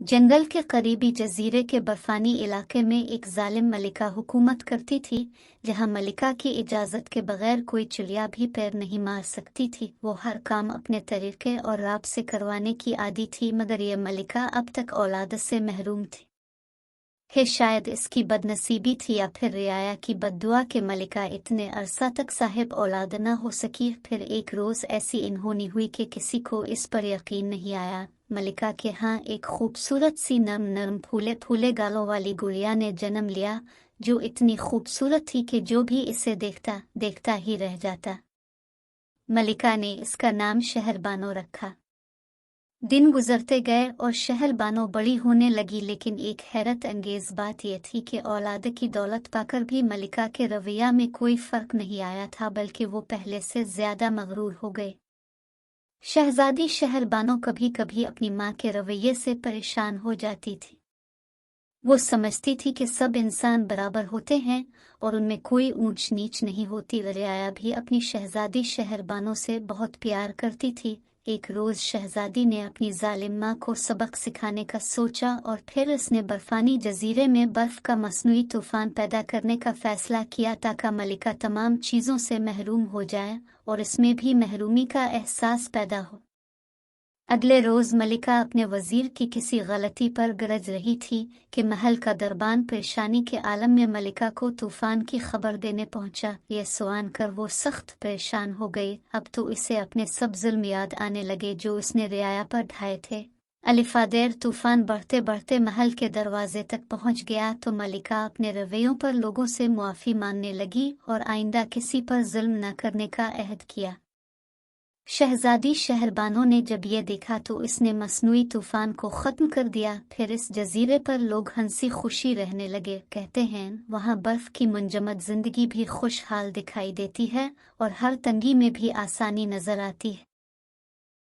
जंगल के करीबी जजीरे के बर्फानी इलाके में एक जालिम मलिका हुकूमत करती थी, जहां मलिका की इजाज़त के बगैर कोई चिड़िया भी पैर नहीं मार सकती थी। वो हर काम अपने तरीके और राब से करवाने की आदी थी, मगर ये मलिका अब तक औलाद से महरूम थी। शायद इसकी बदनसीबी थी या फिर रियाया की बद्दुआ के मलिका इतने अरसा तक साहिब औलाद न हो सकी। फिर एक रोज़ ऐसी अनहोनी हुई कि किसी को इस पर यकीन नहीं आया। मलिका के यहाँ एक खूबसूरत सी नरम नरम फूले फूले गालों वाली गुड़िया ने जन्म लिया, जो इतनी खूबसूरत थी कि जो भी इसे देखता देखता ही रह जाता। मलिका ने इसका नाम शहरबानो रखा। दिन गुजरते गए और शहरबानो बड़ी होने लगी, लेकिन एक हैरत अंगेज बात यह थी कि औलाद की दौलत पाकर भी मलिका के रवैया में कोई फर्क नहीं आया था, बल्कि वो पहले से ज्यादा मगरूर हो गए। शहजादी शहरबानो कभी कभी अपनी माँ के रवैये से परेशान हो जाती थी। वो समझती थी कि सब इंसान बराबर होते हैं और उनमें कोई ऊंच नीच नहीं होती। रियाया भी अपनी शहजादी शहरबानो से बहुत प्यार करती थी। एक रोज़ शहजादी ने अपनी जालिम माँ को सबक सिखाने का सोचा और फिर उसने बर्फानी जजीरे में बर्फ का मसनूई तूफान पैदा करने का फैसला किया, ताकि मलिका तमाम चीज़ों से महरूम हो जाए और इसमें भी महरूमी का एहसास पैदा हो। अगले रोज़ मलिका अपने वज़ीर की किसी गलती पर गरज रही थी कि महल का दरबान परेशानी के आलम में मलिका को तूफ़ान की खबर देने पहुंचा। ये सुन कर वो सख्त परेशान हो गई। अब तो इसे अपने सब जुल्म याद आने लगे जो उसने रियाया पर ढाए थे। अलिफादेर तूफ़ान बढ़ते बढ़ते महल के दरवाजे तक पहुंच गया तो मलिका अपने रवैयों पर लोगों से मुआफ़ी मांगने लगी और आइंदा किसी पर जुल्म न करने का अहद किया। शहजादी शहरबानो ने जब यह देखा तो इसने मसनूई तूफान को ख़त्म कर दिया। फिर इस जजीरे पर लोग हंसी खुशी रहने लगे। कहते हैं वहाँ बर्फ़ की मुंजमद ज़िंदगी भी खुशहाल दिखाई देती है और हर तंगी में भी आसानी नज़र आती है।